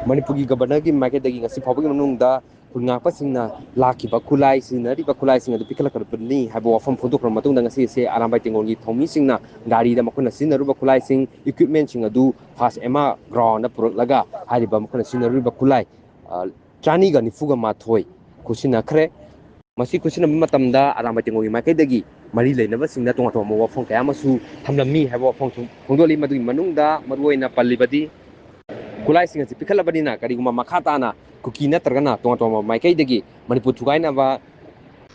Manipuri Governor की मायके दगी ngasi फावगी मनुंगदा ngakpasingna lakiba khulai sinariba khulai sing adu pikhatkhre habo wafam phondokra matungda ngasi se arambai tingongi thomi singna gari da makuna sinaruba khulai sing equipment sing adu fast ema ground na purlaga hariba makuna sinaruba khulai chani ga nifuga mathoi kusina khre masi kusina matamda arambai tingongi maike dagi mari leinaba singna tonga tonga wafam kaya masu thamlami habo wafam phondoli madu manungda maruina pallibadi khulai sing asi pikhatkhre na kariguma makhatana kuki natragana tonga tonga maike dagi manipur thugaina ba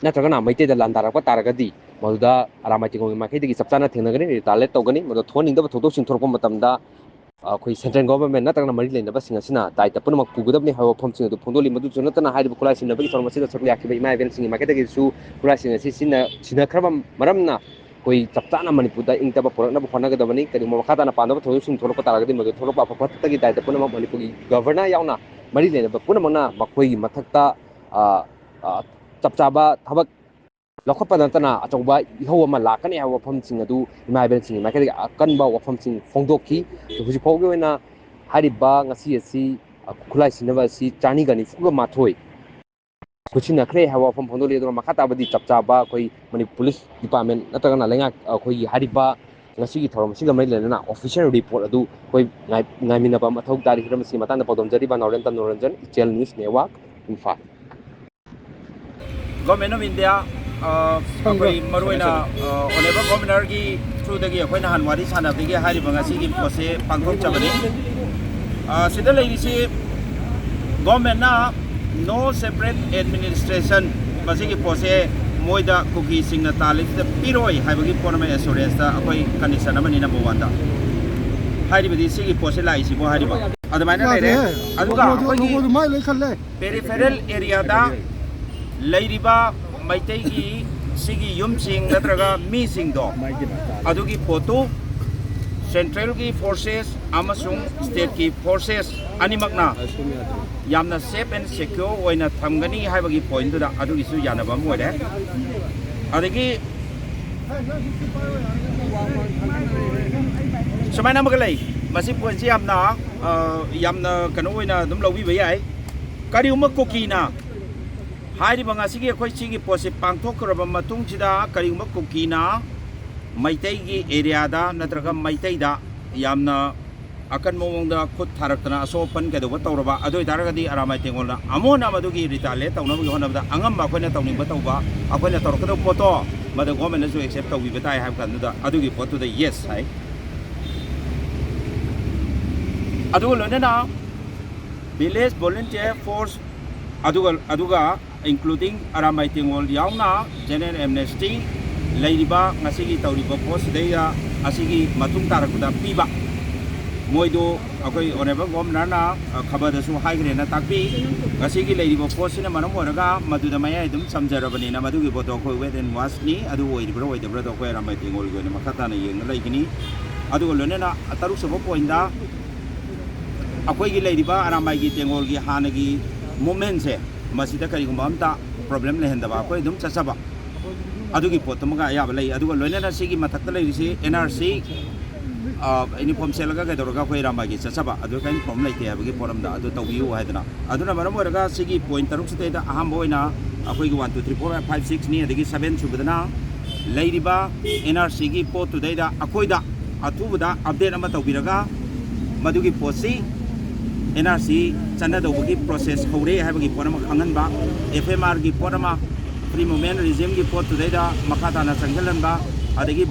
natragana maite da landarakba taragadi maduda aramai tingongi maike dagi sapchana thenagani retale togani madu thoningda thotok sing thorpa matamda khoi central government natragana mari leinaba sing asina daita punamak pugudabni hawa phomsing adu phondoli madu jonatana haiba khulai sing nabagi farmasi da sakli yakiba ima event sing maike dagi su khulai sing asi sina khraba maramna koi chapchana manipur da ingtaba poraknaba khonagadabani kadi makhatana pandaba thotok sing thorpa taragadi madu thorpa apapatagi daita punamak manipur governor yauna mari leinaba punamana makhoi mathakta chapchaba thabak loukhatpa natana achauba ihau ama lakani hawa wafamsing adu ima event sing maike dagi akanba wafamsing phongdokki huji phawgi oina hariba ngasi asi khulai sinaba asi chani gani fuga mathoi kusina khre hawa wafam phondoli adu makhata badi chapchaba koi mani police department natagana lenga koi hariba ngasi gi thorom singa mai lena official report adu koi ngaiminaba mathau tari hiram si matanda podom jari ba Northern Noranjan Channel News Network Imphal Government of India koi maruina oneba governor gi through the koi na hanwari sana digi hari bangasi gi pose pangthok chabani sida leisi government na no separate administration basi gi pose moida kuki singna talif the piroi haibagi ponama assurance da koi condition amani number 1 da hari bidi sigi pose laisi bo hari ba adamaina lere aduga koi peripheral area da leiriba maitai gi sigi yumsing natraga mising do adugi photo central ki forces amasung state ki forces animakna yamna safe and secure oina thamgani haibagi point da adugi su yanaba moide adigi samaina magalai masi point si yamna kanu oina dum lobi bayai kari uma kokina Hari bangasi ki koi sigi pose pangthok kraba matung chida karigma kukina maitai gi area da natraga maitai da yamna akan momongda khut tharaktana asopan ke doba tawraba adoi daragadi aramai tengolna amona madugi ritale tawna bi honabda angamba koina tawning batawba akoina torkado poto madu government su accept tawi batai have kan da adugi poto da yes hai adu lonena village volunteer force aduga including aramai tingol yauna general amnesty leiriba ngasigi tawriba post deya asigi matung tarakda piba moido akoi oneba governor na khabada su haigre na takpi ngasigi leiriba post na manam oraga maduda maya idum samjarabani na madugi bodo koi wet and wash ni adu oidibro oidibro do koi aramai tingol go ni makata na yeng laigini adu lonena ataru sobo poinda akoi gi leiriba aramai gi tingol gi hanagi moment se masida kari gumba amta problem le henda ba koi dum chasaba adugi potamaga ya balai aduga loinena sigi mathakta lai risi NRC uniform selaga ga doroga koi ramagi chasaba adu kain problem lai te abagi forum da adu tawiu haidana aduna maram oraga sigi point taruk site da aham boina akoi gi 1 2 3 4 5 6 ni adagi 7 subadana leiriba NRC gi pot tu dai da akoi da atubada update ama tawbiraga madugi posi NRC chana dawagi process khore haibagi porama khanganba FMR gi porama free movement regime gi pot today da makhata na changalanba adagi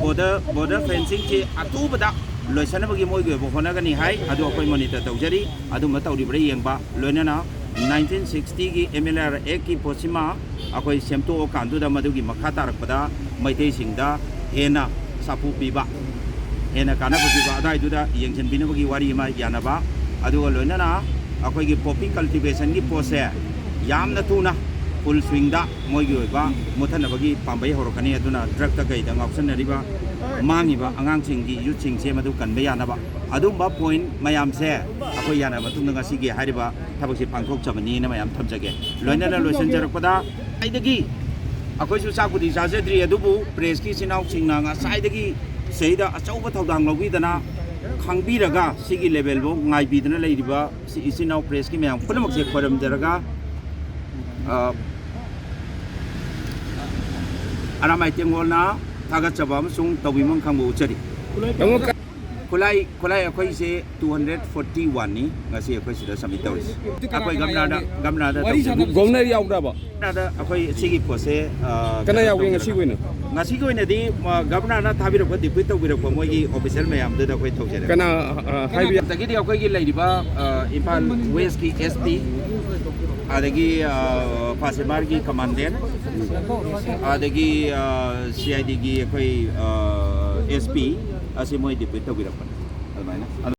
border fencing chi atubada loisanabagi moi gi bohona gani hai adu akoi monitor tawjari adu ma tawri bre yengba loinana 1960 gi MLR Act ki posima akoi semto kandu da madugi makhata rakpada maitei singda hena sapu piba hena kana piba adai du da yengchen binabagi wari ma yanaba aduga loinana akoi gi poppy cultivation gi pose yamna tuna full swing da moi gi oiba muthana bagi pambai horokani aduna drug ta gai da option riba mangi ba angang sing gi youth sing se madu kan be yana ba adum ba point mayam se akoi yana matung nga si gi hariba thabak si pangthok chabani na mayam thamjage loinana loisan jarakpada aidagi akoi su sakudi sajadri adubu press ki sinau sing na nga saidagi seida achauba thodang logi dana ꯈꯪꯕꯤꯔꯒ ꯁꯤꯒꯤ ꯂꯦꯚꯦꯜꯕꯨ ꯉꯥꯏꯕꯤꯗꯅ ꯂꯩꯔꯤꯕ ꯁꯤ ꯏꯆꯤꯟ ꯏꯅꯥꯎ ꯄ꯭ꯔꯦꯁꯀꯤ ꯃꯌꯥꯝ ꯄꯨꯝꯅꯃꯛꯁꯦ ꯈꯣꯏꯔꯝꯖꯔꯒ ꯑꯔꯥꯝꯕꯥꯏ ꯇꯦꯡꯒꯣꯜꯅ ꯊꯥꯒꯠꯆꯕ ꯑꯃꯁꯨꯡ ꯇꯧꯕꯤꯃꯜ ꯈꯪꯕ ꯎꯠꯆꯔꯤ ꯈꯨꯠꯂꯥꯏ ꯑꯩꯈꯣꯏꯁꯦ 241ꯅꯤ ꯉꯁꯤ ꯑꯩꯈꯣꯏ ꯁꯤꯗ ꯁꯕꯃꯤꯠ ꯇꯧꯔꯤꯁꯤ ꯑꯩꯈꯣꯏ ꯒꯝꯅꯥꯗ ꯒꯣꯚꯔꯅꯔ ꯌꯥꯎꯗ꯭ꯔꯕ ꯑꯩꯈꯣꯏ ꯁꯤꯒꯤ ꯄꯣꯠꯁꯦ ꯀꯅꯥ ꯌꯥꯎꯒꯦ ꯉꯁꯤꯒꯤ ꯑꯣꯏꯅꯗꯤ ꯒꯕꯔꯅꯔꯅ ꯊꯥꯕꯤꯔꯛꯄ ꯗꯤꯄ꯭ꯌꯨꯠ ꯇꯧꯕꯤꯔꯛꯄ ꯃꯣꯏꯒꯤ ꯑꯣꯐꯤꯁꯤꯌꯦꯜ ꯃꯌꯥꯝꯗꯨꯗ ꯑꯩꯈꯣꯏ ꯇꯧꯖꯔꯦ ꯀꯅꯥ ꯍꯥꯏꯕꯤ ꯑꯗꯒꯤꯗꯤ ꯑꯩꯈꯣꯏꯒꯤ ꯂꯩꯔꯤꯕ ꯏꯝꯐꯥꯜ ꯋꯦꯁꯀꯤ SP adagi Pasemargi Commandant adagi CID gi akhoi SP asi moi dipit tawirapan admaina